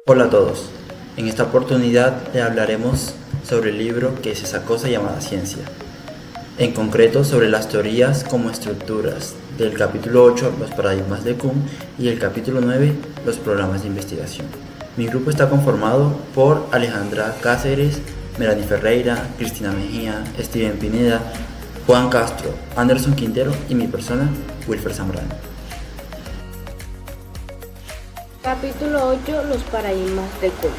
Hola a todos, en esta oportunidad le hablaremos sobre el libro que es esa cosa llamada ciencia, en concreto sobre las teorías como estructuras del capítulo 8, los paradigmas de Kuhn, y el capítulo 9, los programas de investigación. Mi grupo está conformado por Alejandra Cáceres, Melanie Ferreira, Cristina Mejía, Steven Pineda, Juan Castro, Anderson Quintero y mi persona, Wilfer Zambrano. Capítulo 8, los paradigmas de Kuhn.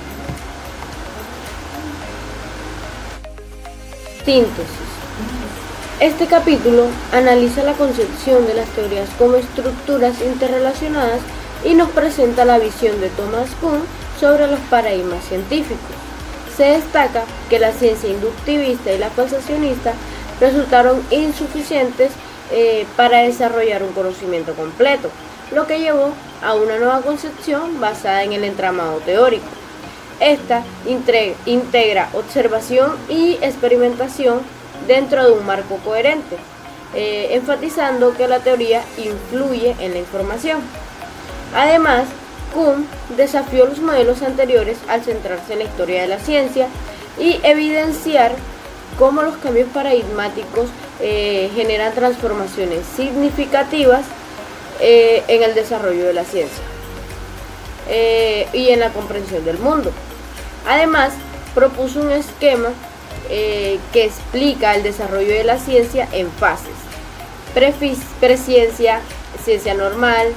Síntesis. Este capítulo analiza la concepción de las teorías como estructuras interrelacionadas y nos presenta la visión de Thomas Kuhn sobre los paradigmas científicos. Se destaca que la ciencia inductivista y la falsacionista resultaron insuficientes para desarrollar un conocimiento completo, lo que llevó a una nueva concepción basada en el entramado teórico. Esta integra observación y experimentación dentro de un marco coherente, enfatizando que la teoría influye en la información. Además, Kuhn desafió los modelos anteriores al centrarse en la historia de la ciencia y evidenciar cómo los cambios paradigmáticos generan transformaciones significativas en el desarrollo de la ciencia y en la comprensión del mundo. Además, propuso un esquema que explica el desarrollo de la ciencia en fases: presciencia, ciencia normal,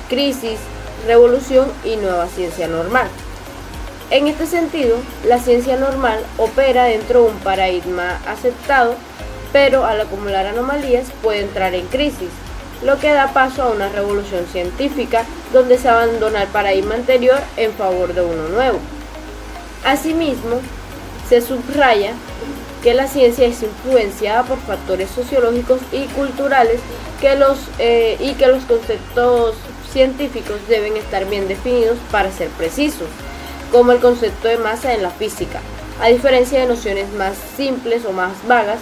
crisis, revolución y nueva ciencia normal. En este sentido, la ciencia normal opera dentro de un paradigma aceptado, pero al acumular anomalías puede entrar en crisis, lo que da paso a una revolución científica donde se abandona el paradigma anterior en favor de uno nuevo. Asimismo, se subraya que la ciencia es influenciada por factores sociológicos y culturales y que los conceptos científicos deben estar bien definidos para ser precisos, como el concepto de masa en la física, a diferencia de nociones más simples o más vagas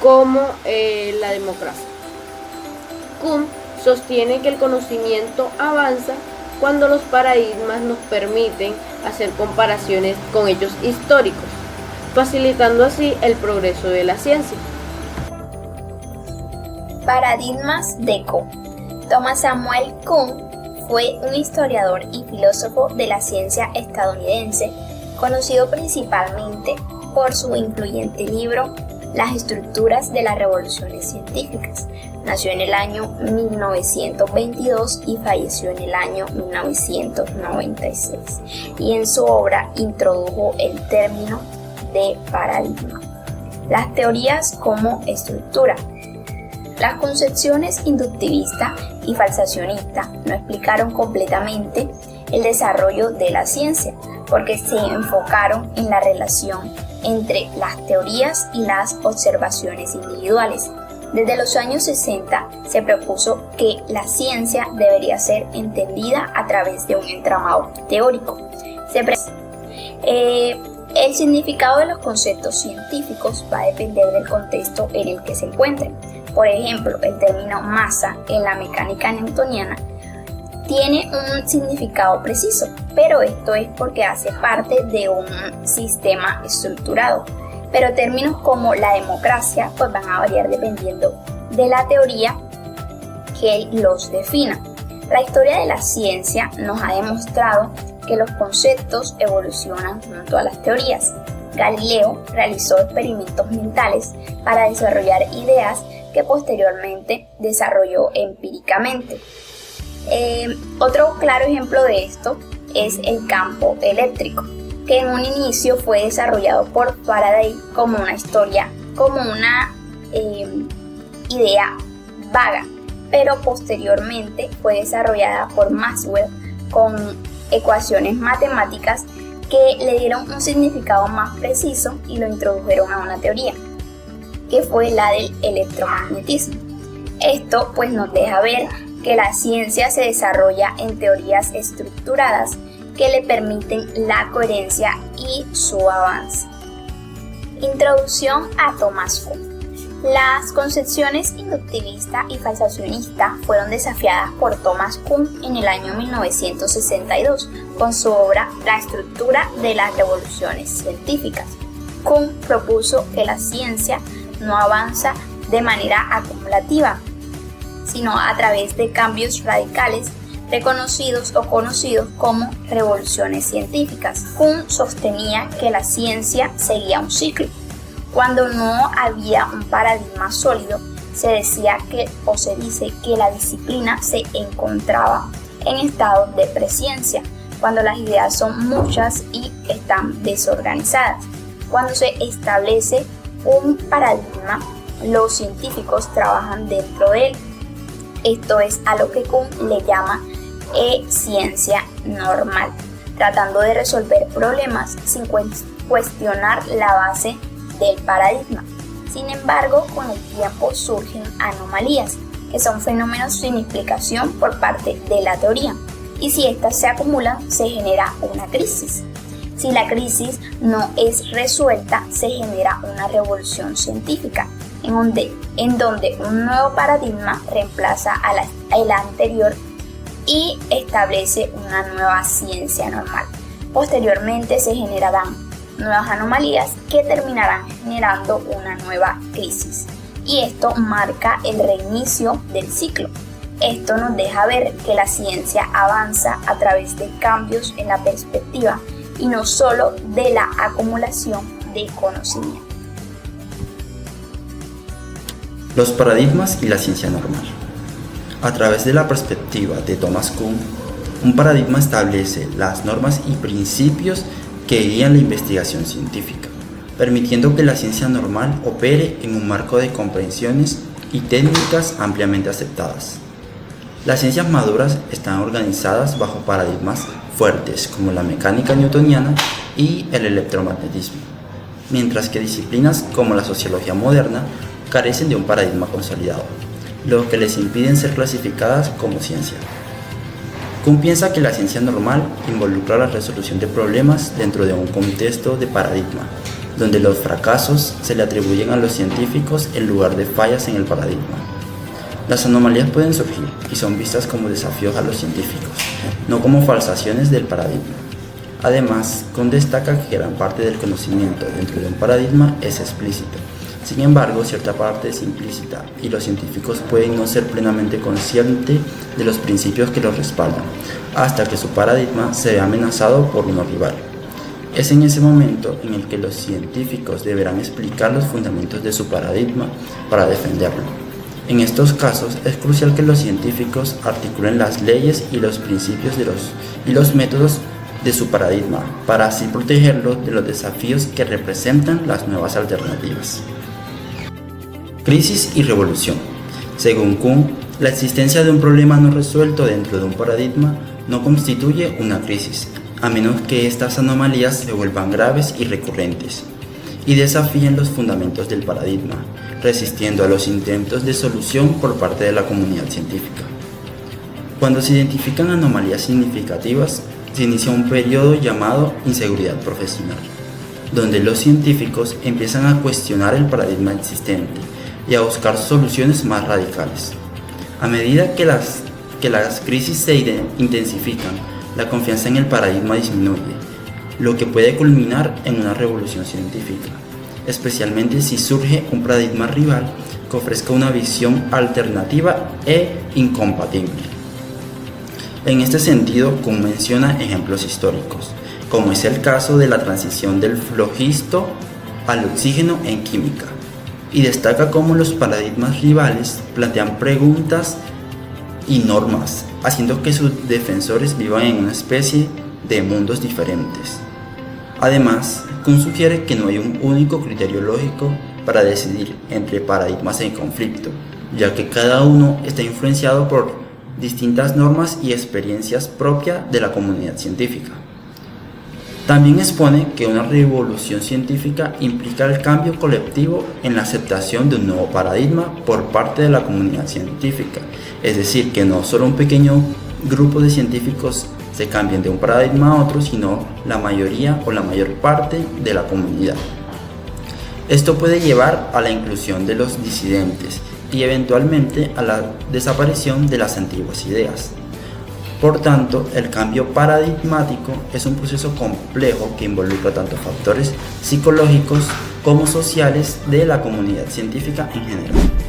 como la democracia. Kuhn sostiene que el conocimiento avanza cuando los paradigmas nos permiten hacer comparaciones con hechos históricos, facilitando así el progreso de la ciencia. Paradigmas de Kuhn. Thomas Samuel Kuhn fue un historiador y filósofo de la ciencia estadounidense, conocido principalmente por su influyente libro Las estructuras de las revoluciones científicas. Nació en el año 1922 y falleció en el año 1996, y en su obra introdujo el término de paradigma. Las teorías como estructura. Las concepciones inductivista y falsacionista no explicaron completamente el desarrollo de la ciencia, porque se enfocaron en la relación entre las teorías y las observaciones individuales. Desde los años 60 se propuso que la ciencia debería ser entendida a través de un entramado teórico. El significado de los conceptos científicos va a depender del contexto en el que se encuentren. Por ejemplo, el término masa en la mecánica newtoniana tiene un significado preciso, pero esto es porque hace parte de un sistema estructurado. Pero términos como la democracia pues van a variar dependiendo de la teoría que los defina. La historia de la ciencia nos ha demostrado que los conceptos evolucionan junto a las teorías. Galileo realizó experimentos mentales para desarrollar ideas que posteriormente desarrolló empíricamente. Otro claro ejemplo de esto es el campo eléctrico, que en un inicio fue desarrollado por Faraday como una idea vaga, pero posteriormente fue desarrollada por Maxwell con ecuaciones matemáticas que le dieron un significado más preciso y lo introdujeron a una teoría, que fue la del electromagnetismo. Esto pues nos deja ver que la ciencia se desarrolla en teorías estructuradas que le permiten la coherencia y su avance. Introducción a Thomas Kuhn. Las concepciones inductivista y falsacionista fueron desafiadas por Thomas Kuhn en el año 1962 con su obra La estructura de las revoluciones científicas. Kuhn propuso que la ciencia no avanza de manera acumulativa, sino a través de cambios radicales reconocidos o conocidos como revoluciones científicas. Kuhn sostenía que la ciencia seguía un ciclo. Cuando no había un paradigma sólido, se dice que la disciplina se encontraba en estado de presciencia, cuando las ideas son muchas y están desorganizadas. Cuando se establece un paradigma, los científicos trabajan dentro de él. Esto es a lo que Kuhn le llama ciencia normal, tratando de resolver problemas sin cuestionar la base del paradigma. Sin embargo, con el tiempo surgen anomalías, que son fenómenos sin explicación por parte de la teoría, y si éstas se acumulan, se genera una crisis. Si la crisis no es resuelta, se genera una revolución científica, en donde un nuevo paradigma reemplaza al anterior y establece una nueva ciencia normal. Posteriormente se generarán nuevas anomalías que terminarán generando una nueva crisis, y esto marca el reinicio del ciclo. Esto nos deja ver que la ciencia avanza a través de cambios en la perspectiva y no solo de la acumulación de conocimiento. Los paradigmas y la ciencia normal. A través de la perspectiva de Thomas Kuhn, un paradigma establece las normas y principios que guían la investigación científica, permitiendo que la ciencia normal opere en un marco de comprensiones y técnicas ampliamente aceptadas. Las ciencias maduras están organizadas bajo paradigmas fuertes como la mecánica newtoniana y el electromagnetismo, mientras que disciplinas como la sociología moderna carecen de un paradigma consolidado, lo que les impiden ser clasificadas como ciencia. Kuhn piensa que la ciencia normal involucra la resolución de problemas dentro de un contexto de paradigma, donde los fracasos se le atribuyen a los científicos en lugar de fallas en el paradigma. Las anomalías pueden surgir y son vistas como desafíos a los científicos, no como falsaciones del paradigma. Además, Kuhn destaca que gran parte del conocimiento dentro de un paradigma es explícito. Sin embargo, cierta parte es implícita y los científicos pueden no ser plenamente conscientes de los principios que los respaldan, hasta que su paradigma se ve amenazado por uno rival. Es en ese momento en el que los científicos deberán explicar los fundamentos de su paradigma para defenderlo. En estos casos, es crucial que los científicos articulen las leyes y los principios y los métodos de su paradigma, para así protegerlo de los desafíos que representan las nuevas alternativas. Crisis y revolución. Según Kuhn, la existencia de un problema no resuelto dentro de un paradigma no constituye una crisis, a menos que estas anomalías se vuelvan graves y recurrentes, y desafíen los fundamentos del paradigma, resistiendo a los intentos de solución por parte de la comunidad científica. Cuando se identifican anomalías significativas, se inicia un periodo llamado inseguridad profesional, donde los científicos empiezan a cuestionar el paradigma existente y a buscar soluciones más radicales. A medida que las crisis se intensifican, la confianza en el paradigma disminuye, lo que puede culminar en una revolución científica, especialmente si surge un paradigma rival que ofrezca una visión alternativa e incompatible. En este sentido, Kuhn menciona ejemplos históricos, como es el caso de la transición del flogisto al oxígeno en química, y destaca cómo los paradigmas rivales plantean preguntas y normas, haciendo que sus defensores vivan en una especie de mundos diferentes. Además, Kuhn sugiere que no hay un único criterio lógico para decidir entre paradigmas en conflicto, ya que cada uno está influenciado por distintas normas y experiencias propias de la comunidad científica. También expone que una revolución científica implica el cambio colectivo en la aceptación de un nuevo paradigma por parte de la comunidad científica, es decir, que no solo un pequeño grupo de científicos se cambien de un paradigma a otro, sino la mayoría o la mayor parte de la comunidad. Esto puede llevar a la inclusión de los disidentes y eventualmente a la desaparición de las antiguas ideas. Por tanto, el cambio paradigmático es un proceso complejo que involucra tanto factores psicológicos como sociales de la comunidad científica en general.